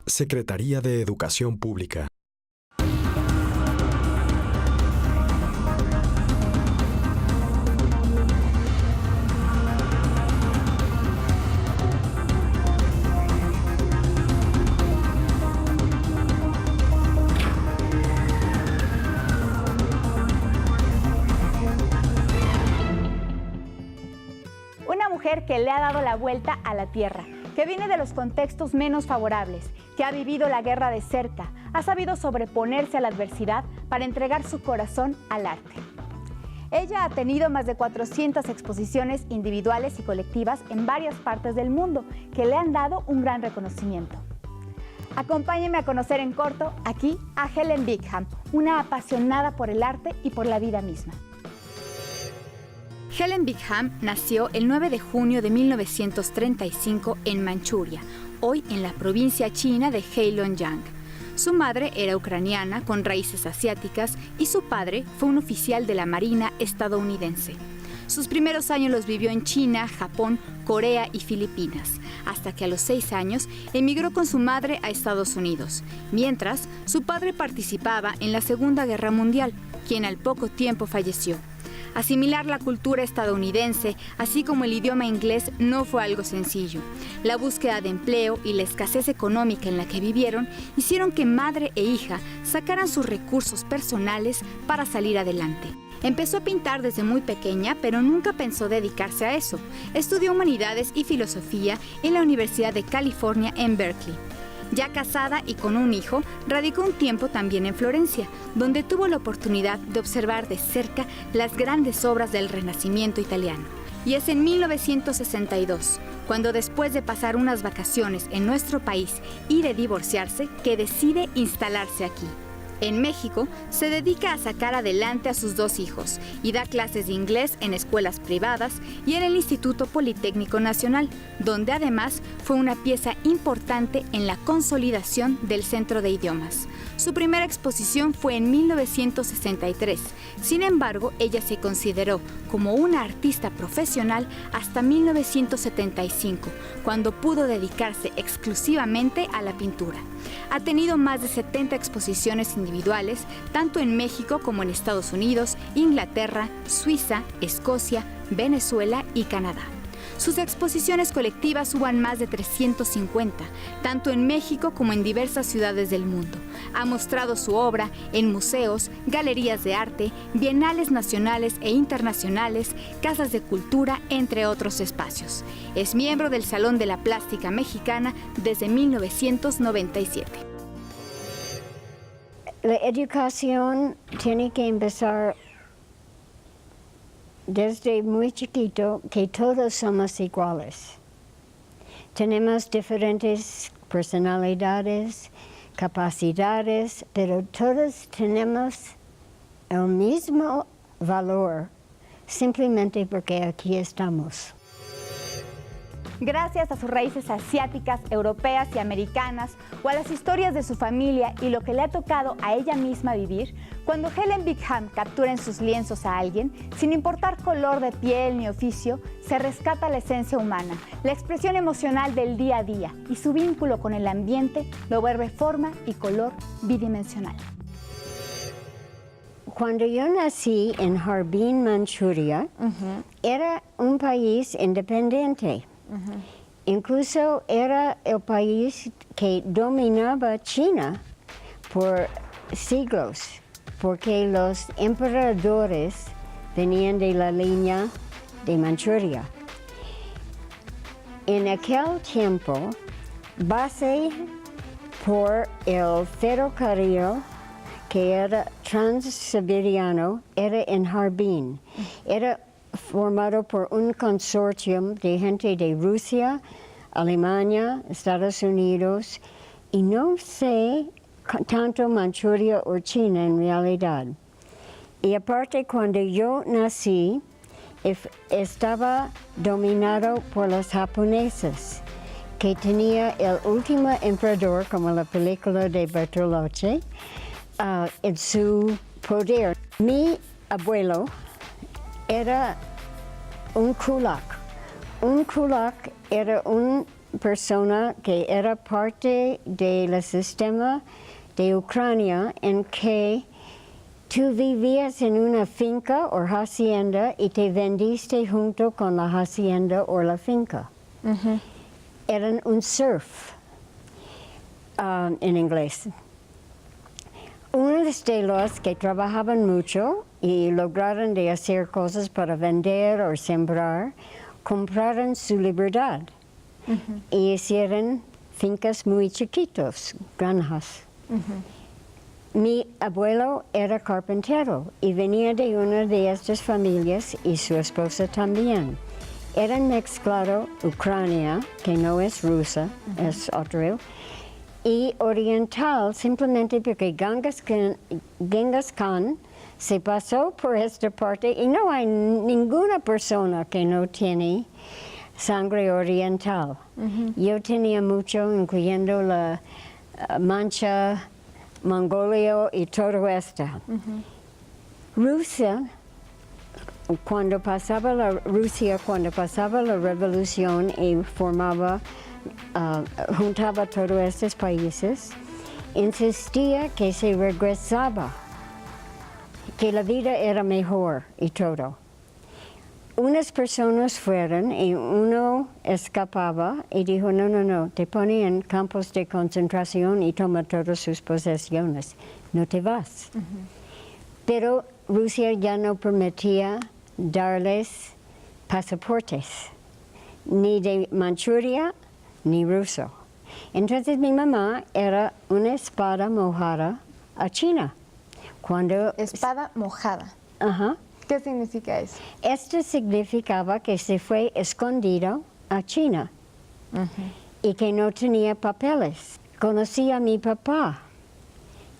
Secretaría de Educación Pública. Una mujer que le ha dado la vuelta a la tierra, que viene de los contextos menos favorables, que ha vivido la guerra de cerca, ha sabido sobreponerse a la adversidad para entregar su corazón al arte. Ella ha tenido más de 400 exposiciones individuales y colectivas en varias partes del mundo, que le han dado un gran reconocimiento. Acompáñenme a conocer en corto, aquí, a Helen Bickham, una apasionada por el arte y por la vida misma. Helen Bickham nació el 9 de junio de 1935 en Manchuria, hoy en la provincia china de Heilongjiang. Su madre era ucraniana con raíces asiáticas y su padre fue un oficial de la Marina estadounidense. Sus primeros años los vivió en China, Japón, Corea y Filipinas, hasta que a los 6 años emigró con su madre a Estados Unidos, mientras su padre participaba en la Segunda Guerra Mundial, quien al poco tiempo falleció. Asimilar la cultura estadounidense, así como el idioma inglés, no fue algo sencillo. La búsqueda de empleo y la escasez económica en la que vivieron hicieron que madre e hija sacaran sus recursos personales para salir adelante. Empezó a pintar desde muy pequeña, pero nunca pensó dedicarse a eso. Estudió humanidades y filosofía en la Universidad de California en Berkeley. Ya casada y con un hijo, radicó un tiempo también en Florencia, donde tuvo la oportunidad de observar de cerca las grandes obras del Renacimiento italiano. Y es en 1962, cuando después de pasar unas vacaciones en nuestro país y de divorciarse, que decide instalarse aquí. En México, se dedica a sacar adelante a sus 2 hijos y da clases de inglés en escuelas privadas y en el Instituto Politécnico Nacional, donde además fue una pieza importante en la consolidación del Centro de Idiomas. Su primera exposición fue en 1963. Sin embargo, ella se consideró como una artista profesional hasta 1975, cuando pudo dedicarse exclusivamente a la pintura. Ha tenido más de 70 exposiciones individuales, tanto en México como en Estados Unidos, Inglaterra, Suiza, Escocia, Venezuela y Canadá. Sus exposiciones colectivas suban más de 350, tanto en México como en diversas ciudades del mundo. Ha mostrado su obra en museos, galerías de arte, bienales nacionales e internacionales, casas de cultura, entre otros espacios. Es miembro del Salón de la Plástica Mexicana desde 1997. La educación tiene que empezar desde muy chiquito, que todos somos iguales. Tenemos diferentes personalidades, capacidades, pero todos tenemos el mismo valor, simplemente porque aquí estamos. Gracias a sus raíces asiáticas, europeas y americanas, o a las historias de su familia y lo que le ha tocado a ella misma vivir, cuando Helen Bickham captura en sus lienzos a alguien, sin importar color de piel ni oficio, se rescata la esencia humana, la expresión emocional del día a día, y su vínculo con el ambiente lo vuelve forma y color bidimensional. Cuando yo nací en Harbin, Manchuria, era un país independiente. Incluso era el país que dominaba China por siglos, porque los emperadores venían de la línea de Manchuria. En aquel tiempo, base por el ferrocarril que era transsiberiano, era en Harbin. Era formado por un consorcio de gente de Rusia, Alemania, Estados Unidos, y no sé tanto Manchuria o China en realidad. Y aparte, cuando yo nací, estaba dominado por los japoneses, que tenía el último emperador, como la película de Bertolucci, en su poder. Mi abuelo era un kulak. Un kulak era un persona que era parte del sistema de Ucrania en que tú vivías en una finca o hacienda y te vendiste junto con la hacienda o la finca. Eran un serf en inglés. Unos de los que trabajaban mucho y lograron de hacer cosas para vender o sembrar, compraron su libertad y hicieron fincas muy chiquitos, granjas. Mi abuelo era carpintero y venía de una de estas familias y su esposa también. Eran mezclado Ucrania, que no es rusa, es otro, y oriental, simplemente porque Genghis Khan se pasó por esta parte y no hay ninguna persona que no tiene sangre oriental. Yo tenía mucho, incluyendo la Mancha, Mongolia y todo esto. Rusia, cuando pasaba la revolución y juntaba todos estos países, insistía que se regresaba, que la vida era mejor y todo. Unas personas fueron y uno escapaba y dijo, no, te ponen en campos de concentración y toma todas sus posesiones, no te vas. Pero Rusia ya no permitía darles pasaportes, ni de Manchuria, ni ruso. Entonces mi mamá era una espada mojada a China. Espada mojada. Ajá. ¿Qué significa eso? Esto significaba que se fue escondido a China y que no tenía papeles. Conocí a mi papá,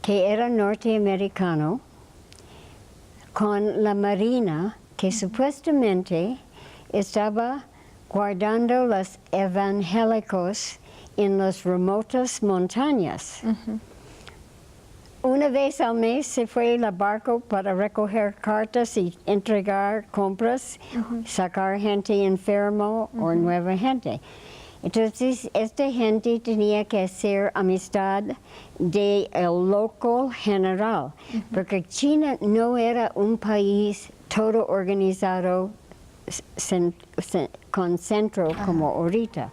que era norteamericano, con la marina, que supuestamente estaba guardando los evangélicos en las remotas montañas. Una vez al mes se fue el barco para recoger cartas y entregar compras, sacar gente enfermo o nueva gente. Entonces, esta gente tenía que hacer amistad del local general, porque China no era un país todo organizado con centro como ahorita.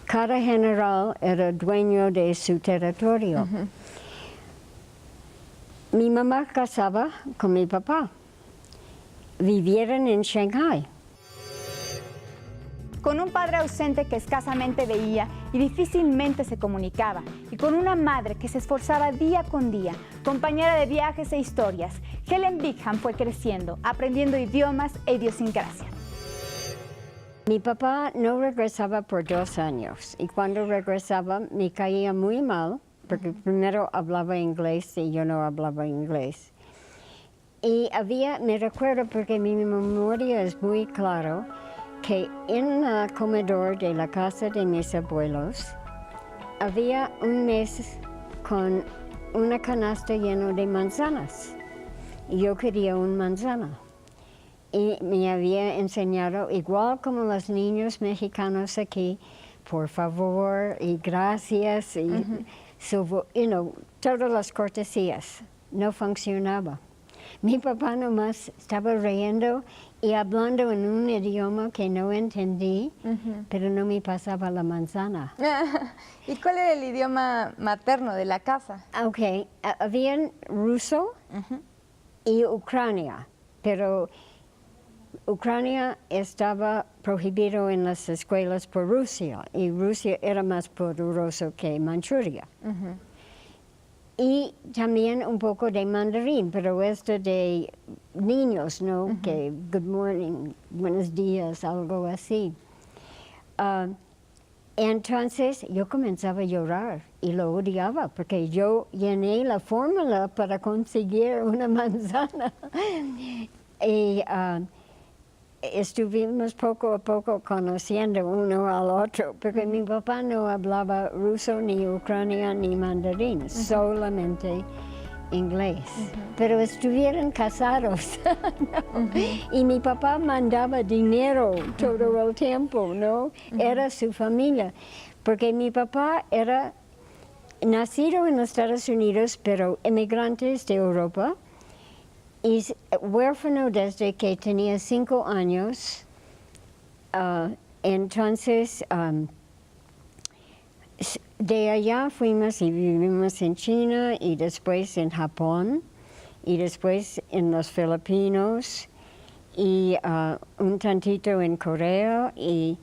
Cada general era dueño de su territorio. Mi mamá casaba con mi papá. Vivieron en Shanghái. Con un padre ausente que escasamente veía y difícilmente se comunicaba, y con una madre que se esforzaba día con día, compañera de viajes e historias, Helen Bickham fue creciendo, aprendiendo idiomas e idiosincrasia. Mi papá no regresaba por 2 años, y cuando regresaba me caía muy mal, porque primero hablaba inglés y yo no hablaba inglés. Y me recuerdo porque mi memoria es muy claro, que en el comedor de la casa de mis abuelos había un mes con una canasta llena de manzanas. Y yo quería una manzana. Y me había enseñado, igual como los niños mexicanos aquí, por favor y gracias, y todas las cortesías. No funcionaba. Mi papá nomás estaba riendo y hablando en un idioma que no entendí, pero no me pasaba la manzana. ¿Y cuál era el idioma materno de la casa? Ok, había ruso y Ucrania, pero Ucrania estaba prohibido en las escuelas por Rusia, y Rusia era más poderoso que Manchuria. Y también un poco de mandarín, pero esto de niños, ¿no? Que good morning, buenos días, algo así. Entonces yo comenzaba a llorar y lo odiaba porque yo llené la fórmula para conseguir una manzana. Y estuvimos poco a poco conociendo uno al otro, porque mi papá no hablaba ruso, ni ucraniano, ni mandarín, solamente inglés. Pero estuvieron casados, ¿no? Y mi papá mandaba dinero todo el tiempo, ¿no? Era su familia. porque mi papá era nacido en los Estados Unidos, pero emigrantes de Europa, y huérfano desde que tenía 5 años. Entonces, de allá fuimos y vivimos en China, y después en Japón, y después en los Filipinos, y un tantito en Corea, y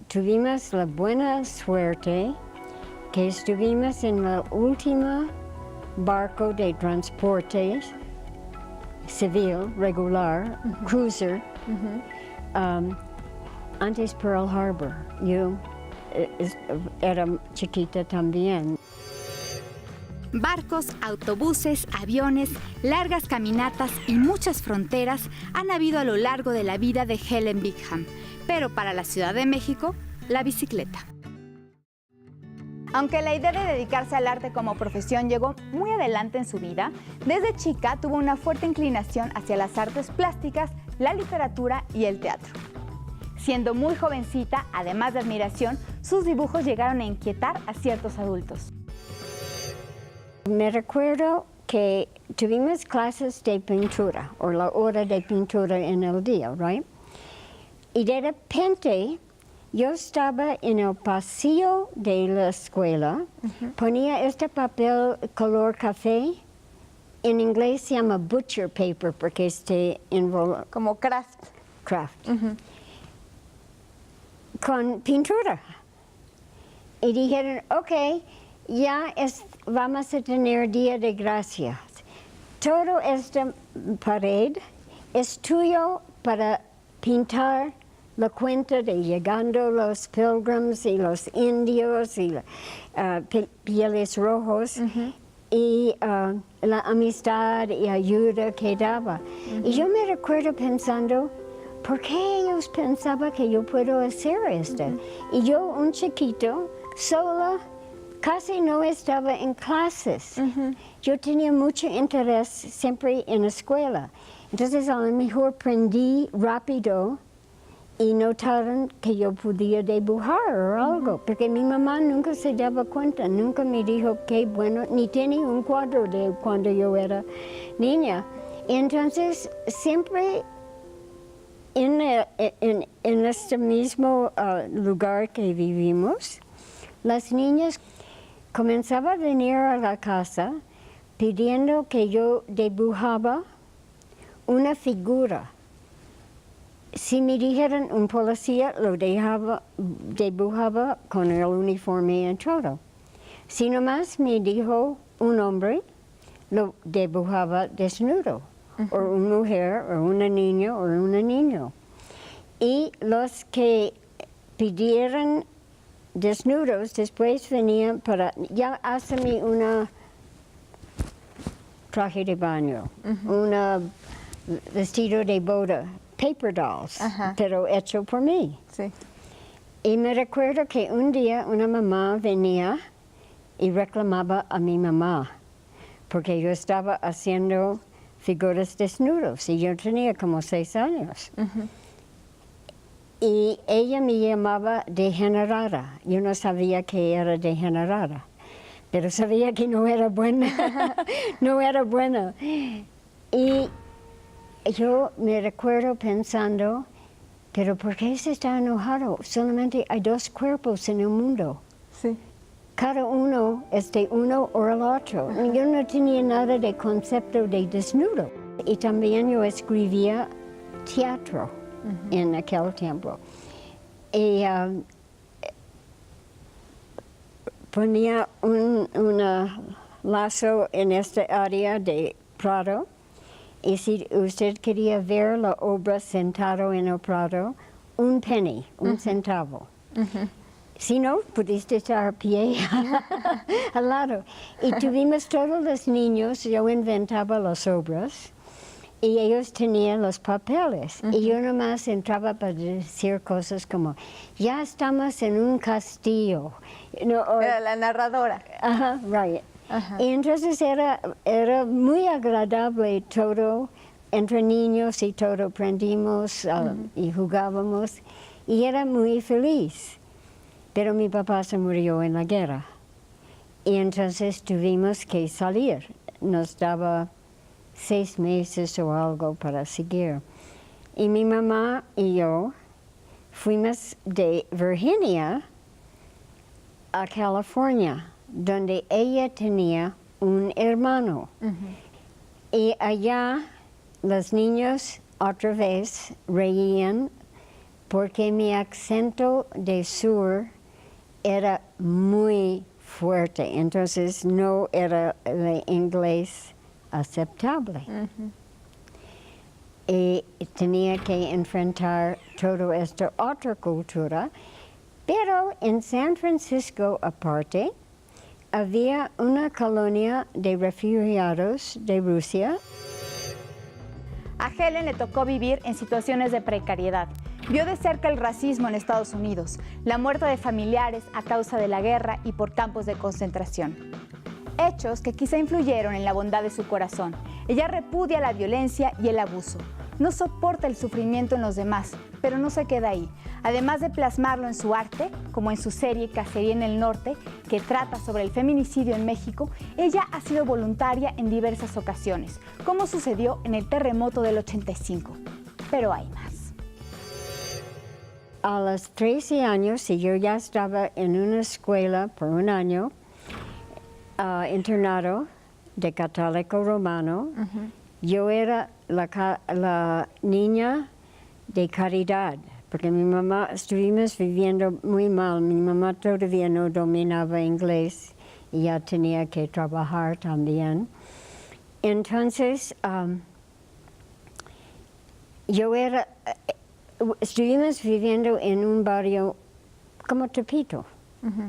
tuvimos la buena suerte que estuvimos en la última barco de transporte civil regular, cruiser, antes Pearl Harbor. Yo era chiquita también. Barcos, autobuses, aviones, largas caminatas y muchas fronteras han habido a lo largo de la vida de Helen Bickham, pero para la Ciudad de México, la bicicleta. Aunque la idea de dedicarse al arte como profesión llegó muy adelante en su vida, desde chica tuvo una fuerte inclinación hacia las artes plásticas, la literatura y el teatro. Siendo muy jovencita, además de admiración, sus dibujos llegaron a inquietar a ciertos adultos. Me recuerdo que tuvimos clases de pintura, o la hora de pintura en el día, right? Y de repente, yo estaba en el pasillo de la escuela, ponía este papel color café, en inglés se llama butcher paper, porque como craft. Craft. Con pintura. Y dijeron, ok, ya vamos a tener Día de Gracias. Todo esta pared es tuyo para pintar la cuenta de llegando los pilgrims y los indios y pieles rojos, y la amistad y ayuda que daba. Y yo me recuerdo pensando, ¿por qué ellos pensaban que yo puedo hacer esto? Y yo, un chiquito, sola, casi no estaba en clases. Yo tenía mucho interés siempre en la escuela. Entonces a lo mejor aprendí rápido y notaron que yo podía dibujar o algo, porque mi mamá nunca se daba cuenta, nunca me dijo qué bueno, ni tenía un cuadro de cuando yo era niña. Y entonces siempre en este mismo lugar que vivimos, las niñas comenzaban a venir a la casa pidiendo que yo dibujaba una figura. Si me dijeran un policía, lo dibujaba con el uniforme y todo. Si nomás me dijo un hombre, lo dibujaba desnudo, o una mujer, o una niña, o una niña. Y los que pidieran desnudos, después venían para, ya hazme una traje de baño, un vestido de boda, paper dolls, pero hecho por mí. Sí. Y me recuerdo que un día una mamá venía y reclamaba a mi mamá, porque yo estaba haciendo figuras desnudos y yo tenía como 6 años. Y ella me llamaba degenerada. Yo no sabía que era degenerada, pero sabía que no era buena. No era buena. Y yo me recuerdo pensando, pero ¿por qué se está enojado? Solamente hay 2 cuerpos en el mundo. Sí. Cada uno es de uno o el otro. Yo no tenía nada de concepto de desnudo. Y también yo escribía teatro en aquel tiempo. Y ponía un lazo en esta área de Prado. Y si usted quería ver la obra sentado en el Prado, un penny, un centavo. Si no, pudiste estar a pie al lado. Y tuvimos todos los niños, yo inventaba las obras, y ellos tenían los papeles. Y yo nomás entraba para decir cosas como, ya estamos en un castillo. Era la narradora. Right. Y entonces era muy agradable todo, entre niños y todo aprendimos y jugábamos, y era muy feliz. pero mi papá se murió en la guerra. Y entonces tuvimos que salir. Nos daba 6 meses o algo para seguir. Y mi mamá y yo fuimos de Virginia a California, donde ella tenía un hermano. Y allá los niños otra vez reían porque mi acento de sur era muy fuerte, entonces no era el inglés aceptable. Y tenía que enfrentar toda esta otra cultura, pero en San Francisco aparte había una colonia de refugiados de Rusia. A Helen le tocó vivir en situaciones de precariedad. Vio de cerca el racismo en Estados Unidos, la muerte de familiares a causa de la guerra y por campos de concentración. Hechos que quizá influyeron en la bondad de su corazón. Ella repudia la violencia y el abuso. No soporta el sufrimiento en los demás, pero no se queda ahí. Además de plasmarlo en su arte, como en su serie Cacería en el Norte, que trata sobre el feminicidio en México, ella ha sido voluntaria en diversas ocasiones, como sucedió en el terremoto del 85. Pero hay más. A los 13 años, y yo ya estaba en una escuela por un año, internado de católico romano. Yo era la niña de caridad, porque mi mamá, estuvimos viviendo muy mal. Mi mamá todavía no dominaba inglés y ya tenía que trabajar también. Entonces, estuvimos viviendo en un barrio como Tepito,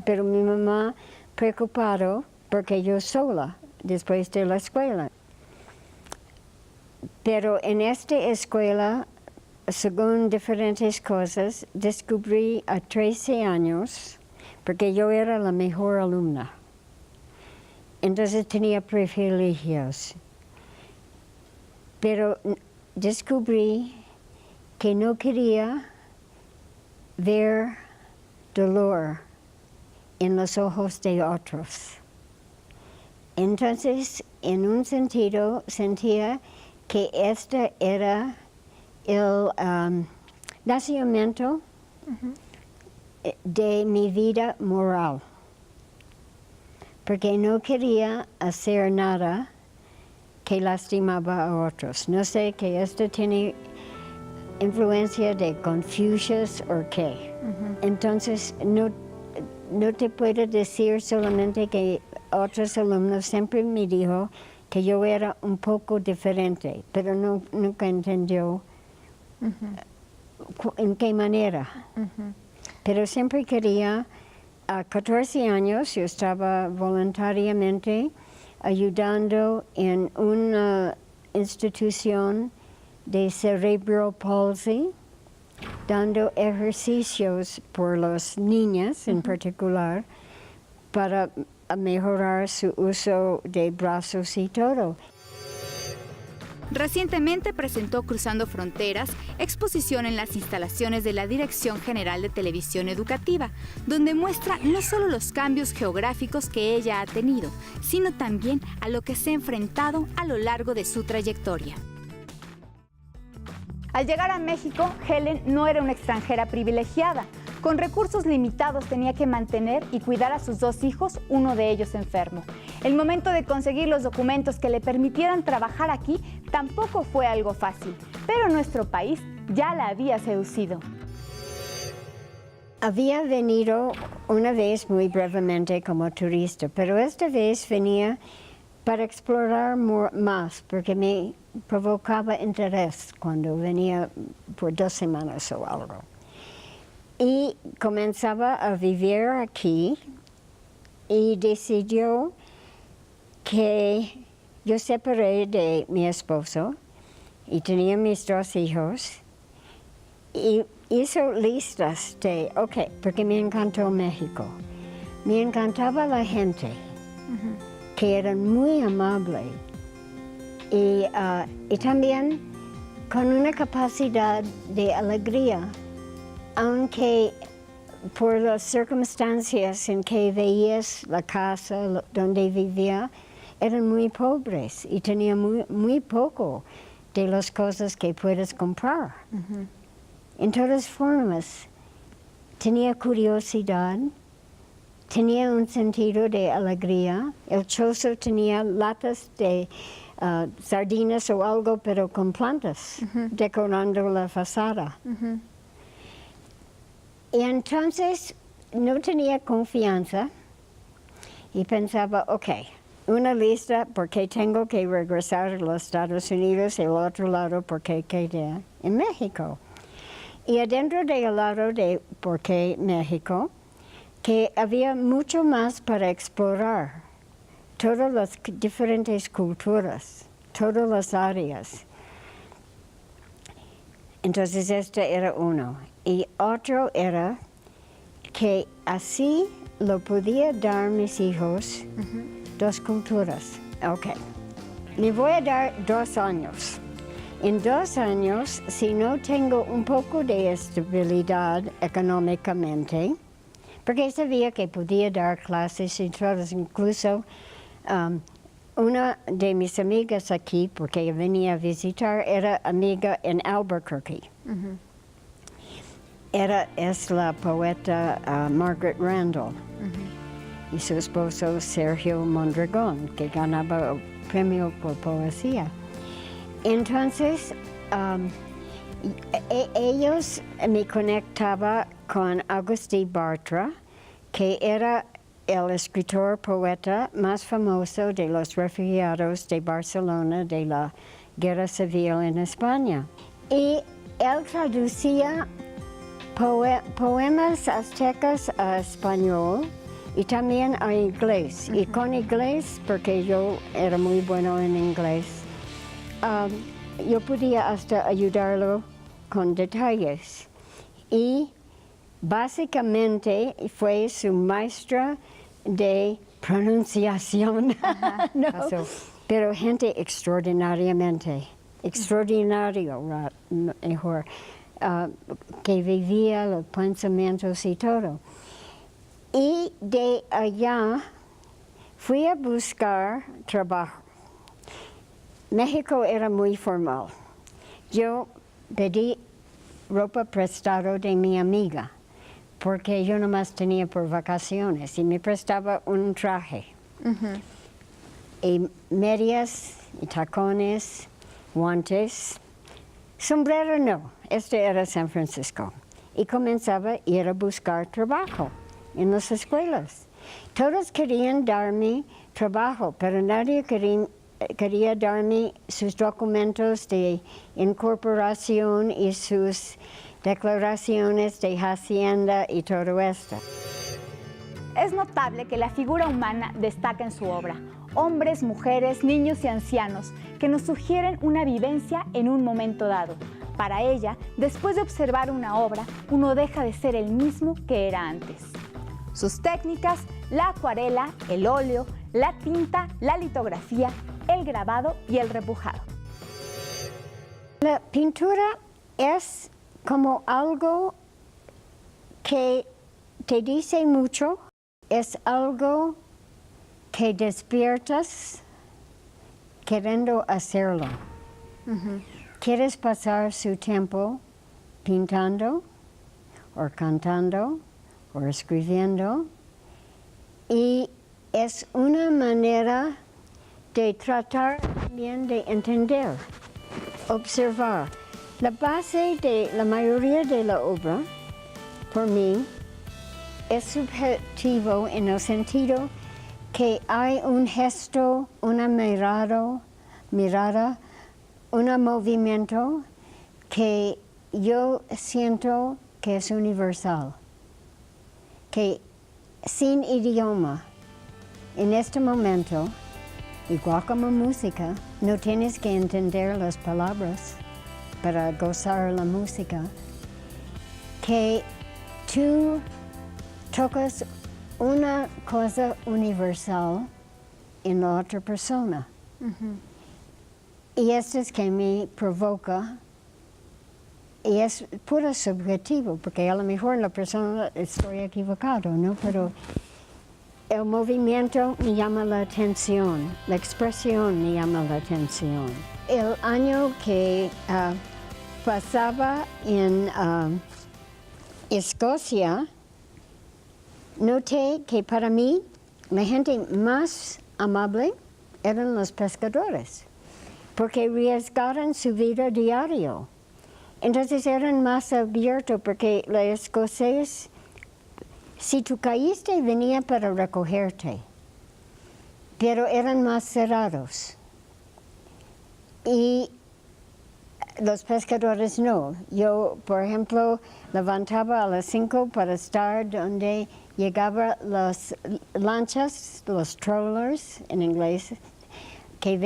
pero mi mamá preocupado porque yo sola después de la escuela. Pero en esta escuela, según diferentes cosas, descubrí a 13 años, porque yo era la mejor alumna. Entonces tenía privilegios. Pero descubrí que no quería ver dolor en los ojos de otros. Entonces, en un sentido, sentía que este era el nacimiento de mi vida moral, porque no quería hacer nada que lastimaba a otros. No sé que esto tiene influencia de Confucius o qué. Entonces, no te puedo decir solamente que otros alumnos siempre me dijo que yo era un poco diferente, pero nunca entendió en qué manera. Pero siempre quería, a 14 años yo estaba voluntariamente ayudando en una institución de cerebral palsy, dando ejercicios por las niñas en particular para mejorar su uso de brazos y todo. Recientemente presentó Cruzando Fronteras, exposición en las instalaciones de la Dirección General de Televisión Educativa, donde muestra no solo los cambios geográficos que ella ha tenido, sino también a lo que se ha enfrentado a lo largo de su trayectoria. Al llegar a México, Helen no era una extranjera privilegiada. Con recursos limitados tenía que mantener y cuidar a sus 2 hijos, uno de ellos enfermo. El momento de conseguir los documentos que le permitieran trabajar aquí tampoco fue algo fácil, pero nuestro país ya la había seducido. Había venido una vez muy brevemente como turista, pero esta vez venía para explorar más, porque me provocaba interés cuando venía por 2 semanas o algo. Y comenzaba a vivir aquí y decidió que yo separé de mi esposo y tenía mis 2 hijos y hizo listas de, porque me encantó México. Me encantaba la gente, que eran muy amables y también con una capacidad de alegría, aunque por las circunstancias en que veías la casa donde vivía, eran muy pobres y tenían muy poco de las cosas que puedes comprar. En todas formas, tenía curiosidad, tenía un sentido de alegría. El chozo tenía latas de sardinas o algo, pero con plantas, decorando la fachada. Y entonces no tenía confianza y pensaba, ok, una lista porque tengo que regresar a los Estados Unidos y el otro lado porque quedé en México. Y adentro del lado de por qué México, que había mucho más para explorar, todas las diferentes culturas, todas las áreas. Entonces este era uno. Y otro era que así lo podía dar mis hijos dos culturas. Ok, le voy a dar 2 años. En 2 años, si no tengo un poco de estabilidad económicamente, porque sabía que podía dar clases y todas, incluso una de mis amigas aquí, porque venía a visitar, era amiga en Albuquerque. Es la poeta Margaret Randall y su esposo Sergio Mondragón, que ganaba el premio por poesía. Entonces, ellos me conectaban con Agustín Bartra, que era el escritor poeta más famoso de los refugiados de Barcelona de la Guerra Civil en España. Y él traducía poemas aztecas a español y también a inglés. Y con inglés, porque yo era muy bueno en inglés, yo podía hasta ayudarlo con detalles. Y básicamente fue su maestra de pronunciación. ¿No? Pero gente extraordinario, mejor, que vivía los pensamientos y todo. Y de allá fui a buscar trabajo. México era muy formal. Yo pedí ropa prestada de mi amiga, porque yo nomás tenía por vacaciones y me prestaba un traje. Y medias, y tacones, guantes, sombrero no, este era San Francisco. Y comenzaba a ir a buscar trabajo en las escuelas. Todos querían darme trabajo, pero nadie quería darme sus documentos de incorporación y sus declaraciones de hacienda y todo esto. Es notable que la figura humana destaca en su obra. Hombres, mujeres, niños y ancianos que nos sugieren una vivencia en un momento dado. Para ella, después de observar una obra, uno deja de ser el mismo que era antes. Sus técnicas, la acuarela, el óleo, la tinta, la litografía, el grabado y el repujado. La pintura es como algo que te dice mucho, es algo que despiertas queriendo hacerlo. Quieres pasar su tiempo pintando, o cantando, o escribiendo, y es una manera de tratar también de entender, observar. La base de la mayoría de la obra, por mí, es subjetivo en el sentido que hay un gesto, una mirada, un movimiento que yo siento que es universal, que sin idioma, en este momento, igual como música, no tienes que entender las palabras para gozar la música, que tú tocas una cosa universal en la otra persona. Y esto es que me provoca y es puro subjetivo, porque a lo mejor la persona estoy equivocado, ¿no? Pero el movimiento me llama la atención, la expresión me llama la atención. El año que pasaba en Escocia, noté que para mí la gente más amable eran los pescadores, porque arriesgaron su vida diario. Entonces eran más abiertos, porque los escoceses, si tú caíste, venía para recogerte, pero eran más cerrados. Y los pescadores no. Yo, por ejemplo, levantaba a las 5 para estar donde llegaban las lanchas, los trawlers en inglés, que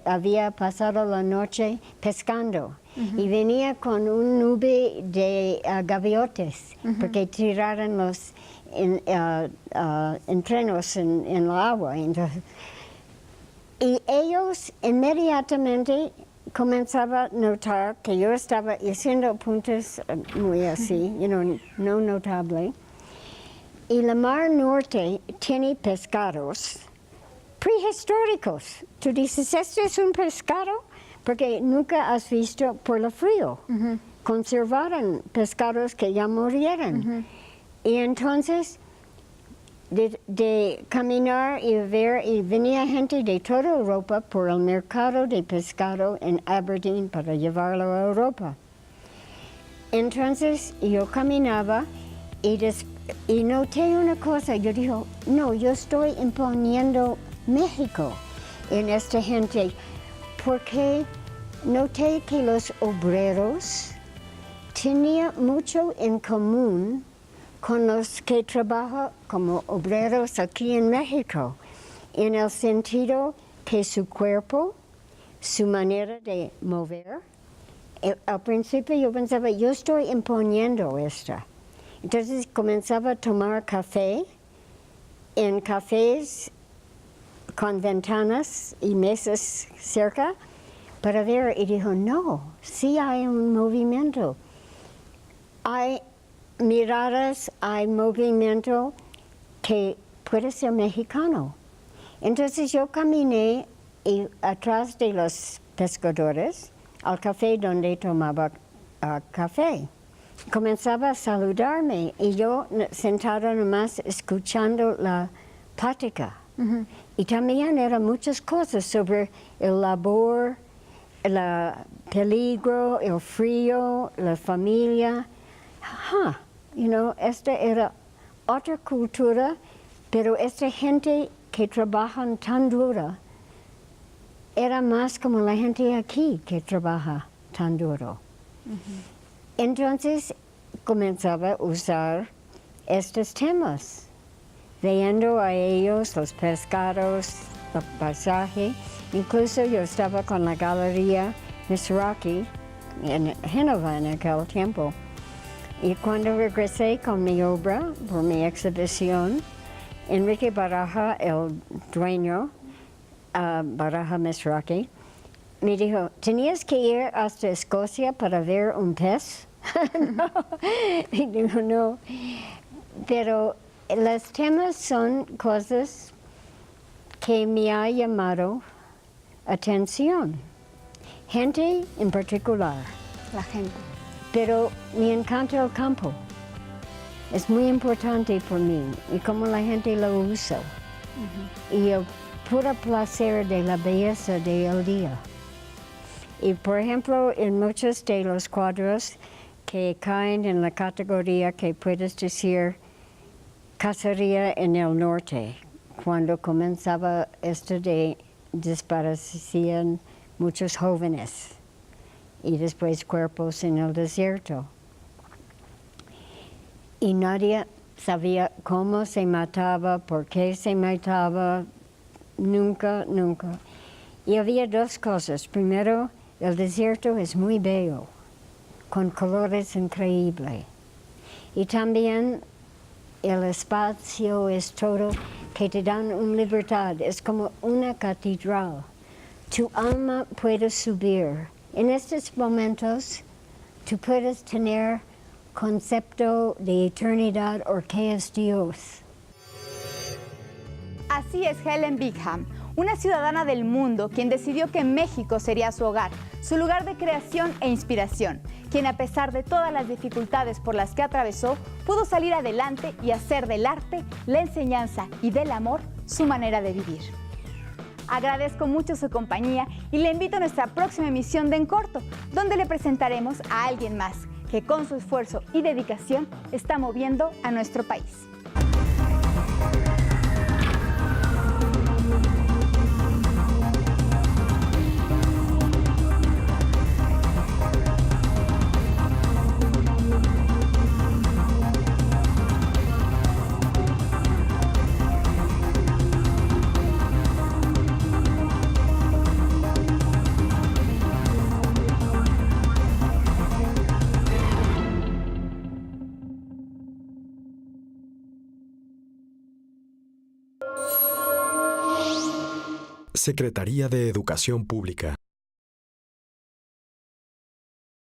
había pasado la noche pescando. Y venía con un nube de gaviotes, porque tiraron los entrenos en el agua. Entonces, y ellos inmediatamente comenzaban a notar que yo estaba haciendo apuntes muy así, no notable. Y la Mar Norte tiene pescados prehistóricos. Tú dices, ¿este es un pescado? Porque nunca has visto por lo frío. Conservaron pescados que ya murieron. Y entonces, de caminar y ver, y venía gente de toda Europa por el mercado de pescado en Aberdeen para llevarlo a Europa. Entonces yo caminaba y noté una cosa. Yo dije, no, yo estoy imponiendo México en esta gente, porque noté que los obreros tenían mucho en común con los que trabajan como obreros aquí en México, en el sentido que su cuerpo, su manera de mover. Al principio yo pensaba, yo estoy imponiendo esto. Entonces comenzaba a tomar café en cafés con ventanas y mesas cerca para ver, y dijo, no, sí hay un movimiento. Hay miradas, hay movimiento que puede ser mexicano. Entonces yo caminé atrás de los pescadores al café donde tomaba café. Comenzaba a saludarme y yo sentada nomás escuchando la plática. Y también eran muchas cosas sobre el labor, el peligro, el frío, la familia. Esta era otra cultura, pero esta gente que trabaja tan dura era más como la gente aquí que trabaja tan duro. Entonces comenzaba a usar estos temas, viendo a ellos los pescados, el paisaje. Incluso yo estaba con la galería Misraki en Génova en aquel tiempo. Y cuando regresé con mi obra, por mi exhibición, Enrique Baraja, el dueño, Baraja Misraki, me dijo, ¿tenías que ir hasta Escocia para ver un pez? No. Y digo, no. Pero los temas son cosas que me ha llamado atención. Gente en particular. La gente. Pero me encanta el campo. Es muy importante por mí y cómo la gente lo usa. Y el puro placer de la belleza del día. Y por ejemplo, en muchos de los cuadros que caen en la categoría que puedes decir cacería en el norte, cuando comenzaba esto de desaparecían muchos jóvenes y después cuerpos en el desierto. Y nadie sabía cómo se mataba, por qué se mataba, nunca. Y había dos cosas. Primero, el desierto es muy bello, con colores increíbles. Y también el espacio es todo que te dan una libertad, es como una catedral. Tu alma puede subir En estos momentos, tú puedes tener concepto de eternidad o qué es Dios. Así es Helen Bickham, una ciudadana del mundo quien decidió que México sería su hogar, su lugar de creación e inspiración, quien a pesar de todas las dificultades por las que atravesó, pudo salir adelante y hacer del arte, la enseñanza y del amor su manera de vivir. Agradezco mucho su compañía y le invito a nuestra próxima emisión de En Corto, donde le presentaremos a alguien más que con su esfuerzo y dedicación está moviendo a nuestro país. Secretaría de Educación Pública.